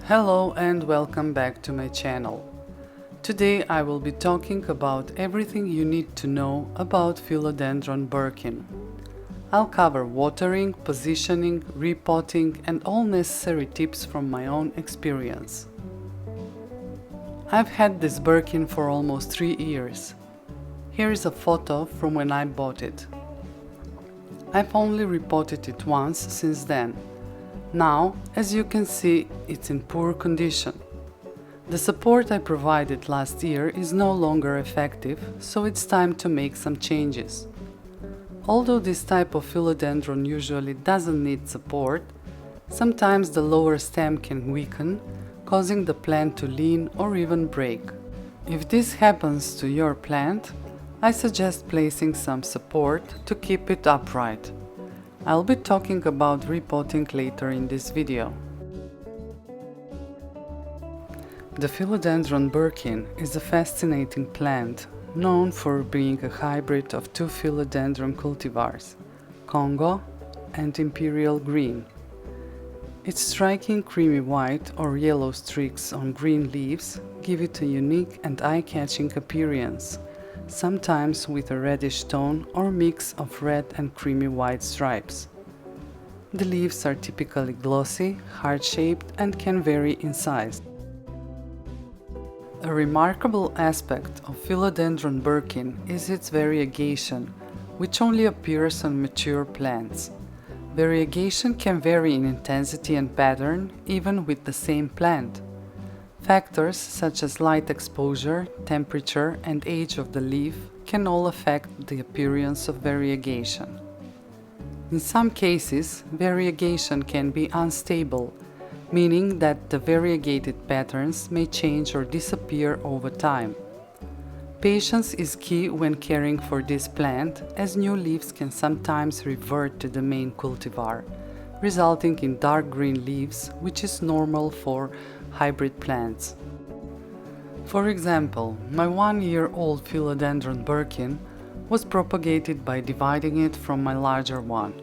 Hello and welcome back to my channel. Today I will be talking about everything you need to know about Philodendron Birkin. I'll cover watering, positioning, repotting and all necessary tips from my own experience. I've had this Birkin for almost 3 years. Here is a photo from when I bought it. I've only repotted it once since then. Now, as you can see, it's in poor condition. The support I provided last year is no longer effective, so it's time to make some changes. Although this type of philodendron usually doesn't need support, sometimes the lower stem can weaken, causing the plant to lean or even break. If this happens to your plant, I suggest placing some support to keep it upright. I'll be talking about repotting later in this video. The Philodendron Birkin is a fascinating plant, known for being a hybrid of two philodendron cultivars, Congo and Imperial Green. Its striking creamy white or yellow streaks on green leaves give it a unique and eye-catching appearance, sometimes with a reddish tone or mix of red and creamy white stripes. The leaves are typically glossy, heart-shaped and can vary in size. A remarkable aspect of Philodendron Birkin is its variegation, which only appears on mature plants. Variegation can vary in intensity and pattern even with the same plant. Factors such as light exposure, temperature, and age of the leaf can all affect the appearance of variegation. In some cases, variegation can be unstable, meaning that the variegated patterns may change or disappear over time. Patience is key when caring for this plant, as new leaves can sometimes revert to the main cultivar, resulting in dark green leaves, which is normal for hybrid plants. For example, my 1-year-old Philodendron Birkin was propagated by dividing it from my larger one.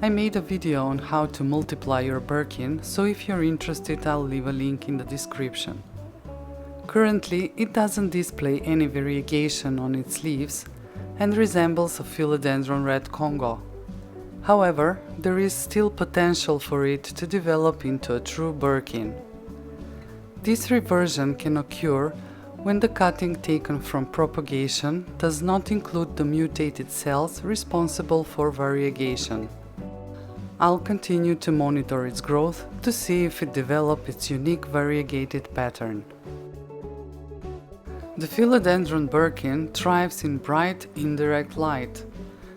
I made a video on how to multiply your Birkin, so if you're interested, I'll leave a link in the description. Currently, it doesn't display any variegation on its leaves and resembles a Philodendron Red Congo. However, there is still potential for it to develop into a true Birkin. This reversion can occur when the cutting taken from propagation does not include the mutated cells responsible for variegation. I'll continue to monitor its growth to see if it develops its unique variegated pattern. The Philodendron Birkin thrives in bright, indirect light.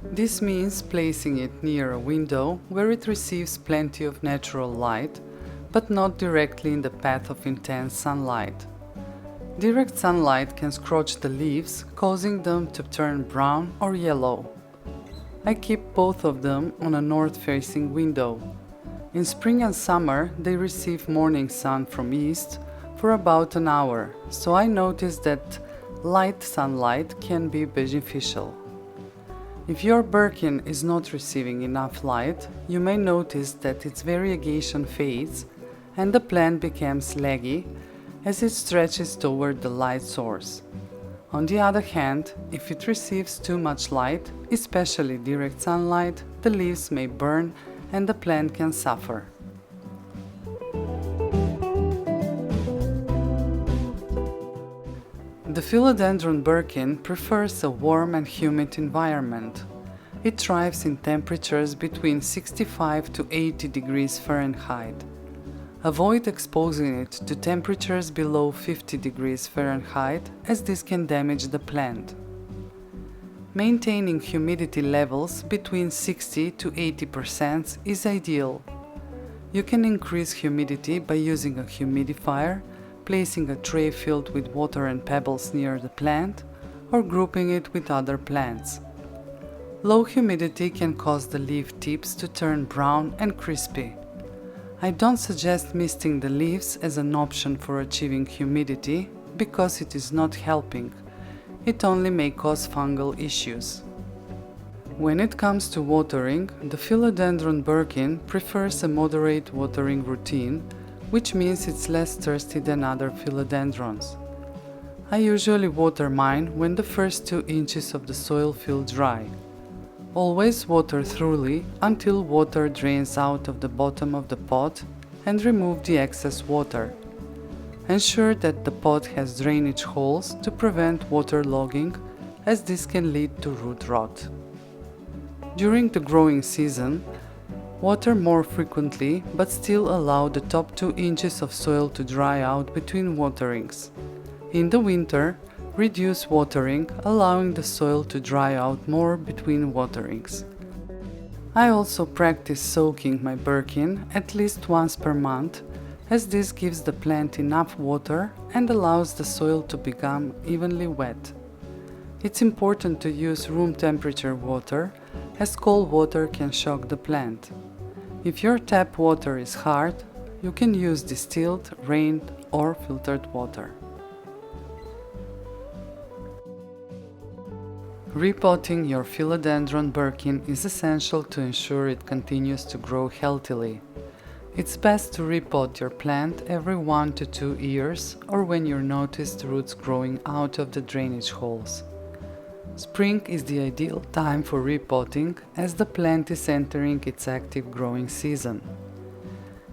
This means placing it near a window where it receives plenty of natural light, but not directly in the path of intense sunlight. Direct sunlight can scorch the leaves, causing them to turn brown or yellow. I keep both of them on a north-facing window. In spring and summer, they receive morning sun from east for about an hour, so I noticed that light sunlight can be beneficial. If your Birkin is not receiving enough light, you may notice that its variegation fades and the plant becomes leggy as it stretches toward the light source. On the other hand, if it receives too much light, especially direct sunlight, the leaves may burn and the plant can suffer. The Philodendron Birkin prefers a warm and humid environment. It thrives in temperatures between 65 to 80 degrees Fahrenheit. Avoid exposing it to temperatures below 50 degrees Fahrenheit, as this can damage the plant. Maintaining humidity levels between 60 to 80% is ideal. You can increase humidity by using a humidifier, placing a tray filled with water and pebbles near the plant, or grouping it with other plants. Low humidity can cause the leaf tips to turn brown and crispy. I don't suggest misting the leaves as an option for achieving humidity because it is not helping. It only may cause fungal issues. When it comes to watering, the Philodendron Birkin prefers a moderate watering routine which means it's less thirsty than other philodendrons. I usually water mine when the first 2 inches of the soil feel dry. Always water thoroughly until water drains out of the bottom of the pot and remove the excess water. Ensure that the pot has drainage holes to prevent waterlogging, as this can lead to root rot. During the growing season, water more frequently, but still allow the top 2 inches of soil to dry out between waterings. In the winter, reduce watering, allowing the soil to dry out more between waterings. I also practice soaking my Birkin at least once per month, as this gives the plant enough water and allows the soil to become evenly wet. It's important to use room temperature water, as cold water can shock the plant. If your tap water is hard, you can use distilled, rained or filtered water. Repotting your Philodendron Birkin is essential to ensure it continues to grow healthily. It's best to repot your plant every 1 to 2 years or when you notice the roots growing out of the drainage holes. Spring is the ideal time for repotting, as the plant is entering its active growing season.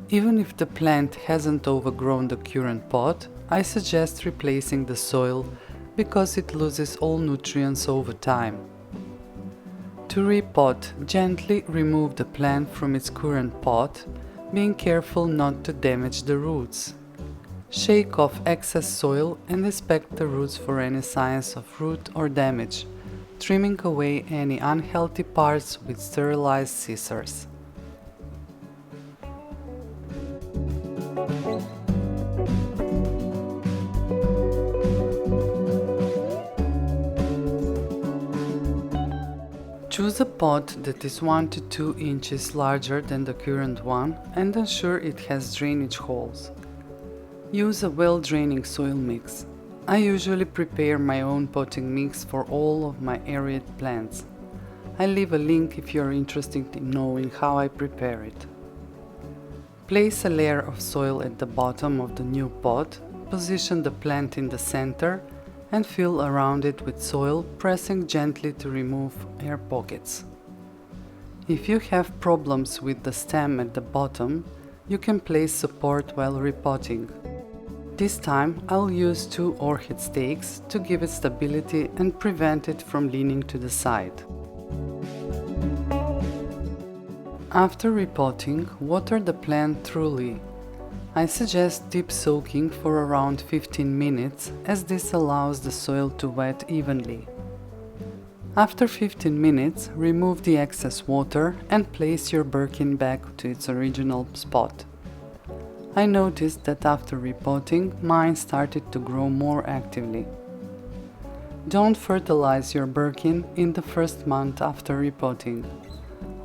Even if the plant hasn't overgrown the current pot, I suggest replacing the soil because it loses all nutrients over time. To repot, gently remove the plant from its current pot, being careful not to damage the roots. Shake off excess soil and inspect the roots for any signs of root or damage, trimming away any unhealthy parts with sterilized scissors. Choose a pot that is 1 to 2 inches larger than the current one and ensure it has drainage holes. Use a well-draining soil mix. I usually prepare my own potting mix for all of my arid plants. I'll leave a link if you're interested in knowing how I prepare it. Place a layer of soil at the bottom of the new pot, position the plant in the center, and fill around it with soil, pressing gently to remove air pockets. If you have problems with the stem at the bottom, you can place support while repotting. This time I'll use 2 orchid stakes to give it stability and prevent it from leaning to the side. After repotting, water the plant thoroughly. I suggest deep soaking for around 15 minutes, as this allows the soil to wet evenly. After 15 minutes, remove the excess water and place your Birkin back to its original spot. I noticed that after repotting, mine started to grow more actively. Don't fertilize your Birkin in the first month after repotting.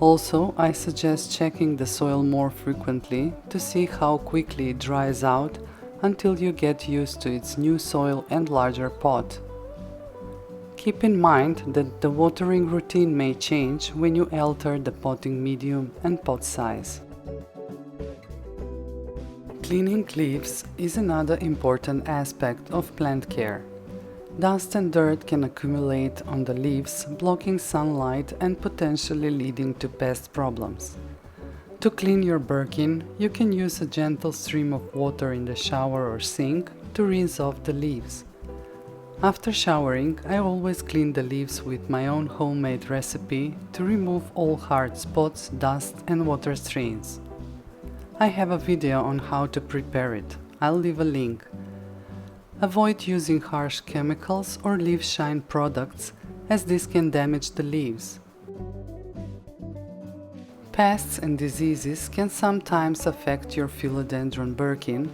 Also, I suggest checking the soil more frequently to see how quickly it dries out until you get used to its new soil and larger pot. Keep in mind that the watering routine may change when you alter the potting medium and pot size. Cleaning leaves is another important aspect of plant care. Dust and dirt can accumulate on the leaves, blocking sunlight and potentially leading to pest problems. To clean your Birkin, you can use a gentle stream of water in the shower or sink to rinse off the leaves. After showering, I always clean the leaves with my own homemade recipe to remove all hard spots, dust and water stains. I have a video on how to prepare it. I'll leave a link. Avoid using harsh chemicals or leaf shine products, as this can damage the leaves. Pests and diseases can sometimes affect your Philodendron Birkin,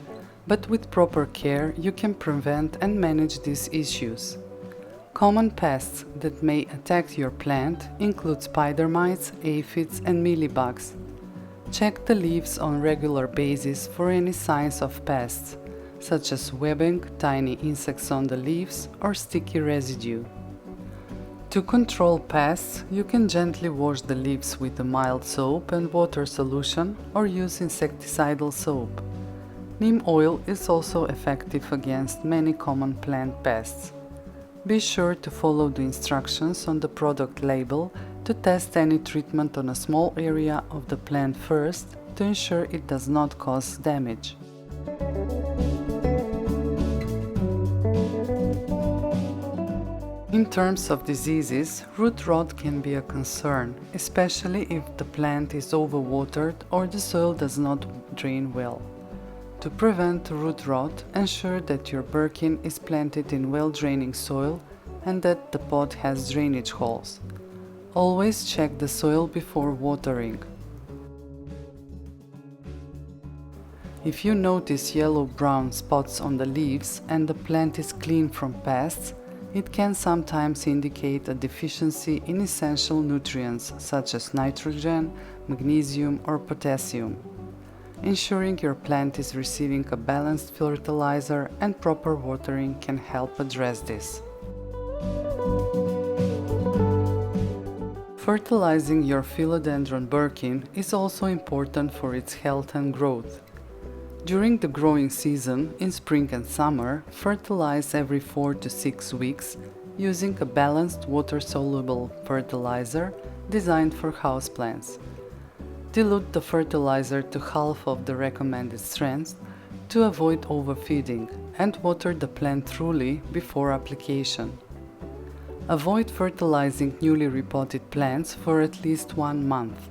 but with proper care you can prevent and manage these issues. Common pests that may attack your plant include spider mites, aphids and mealybugs. Check the leaves on a regular basis for any signs of pests, such as webbing, tiny insects on the leaves, or sticky residue. To control pests, you can gently wash the leaves with a mild soap and water solution or use insecticidal soap. Neem oil is also effective against many common plant pests. Be sure to follow the instructions on the product label to test any treatment on a small area of the plant first to ensure it does not cause damage. In terms of diseases, root rot can be a concern, especially if the plant is overwatered or the soil does not drain well. To prevent root rot, ensure that your Birkin is planted in well-draining soil and that the pot has drainage holes. Always check the soil before watering. If you notice yellow-brown spots on the leaves and the plant is clean from pests, it can sometimes indicate a deficiency in essential nutrients such as nitrogen, magnesium, or potassium. Ensuring your plant is receiving a balanced fertilizer and proper watering can help address this. Fertilizing your Philodendron Birkin is also important for its health and growth. During the growing season, in spring and summer, fertilize every 4 to 6 weeks using a balanced water-soluble fertilizer designed for houseplants. Dilute the fertilizer to half of the recommended strength to avoid overfeeding and water the plant thoroughly before application. Avoid fertilizing newly repotted plants for at least 1 month.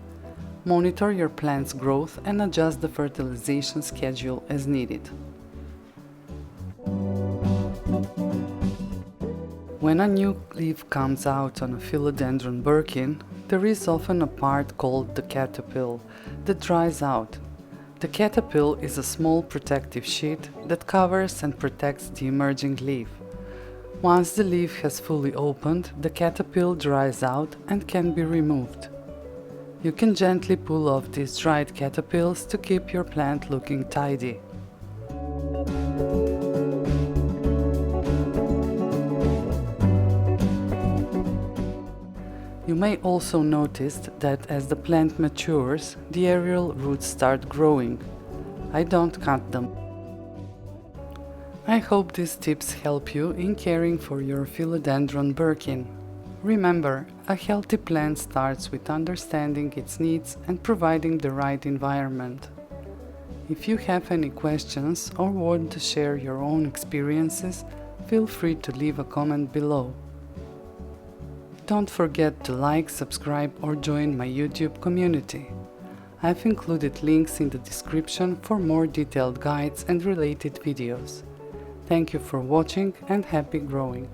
Monitor your plant's growth and adjust the fertilization schedule as needed. When a new leaf comes out on a Philodendron Birkin, there is often a part called the caterpillar that dries out. The caterpillar is a small protective sheet that covers and protects the emerging leaf. Once the leaf has fully opened, the caterpillar dries out and can be removed. You can gently pull off these dried caterpillars to keep your plant looking tidy. You may also notice that as the plant matures, the aerial roots start growing. I don't cut them. I hope these tips help you in caring for your Philodendron Birkin. Remember, a healthy plant starts with understanding its needs and providing the right environment. If you have any questions or want to share your own experiences, feel free to leave a comment below. Don't forget to like, subscribe or join my YouTube community. I've included links in the description for more detailed guides and related videos. Thank you for watching and happy growing!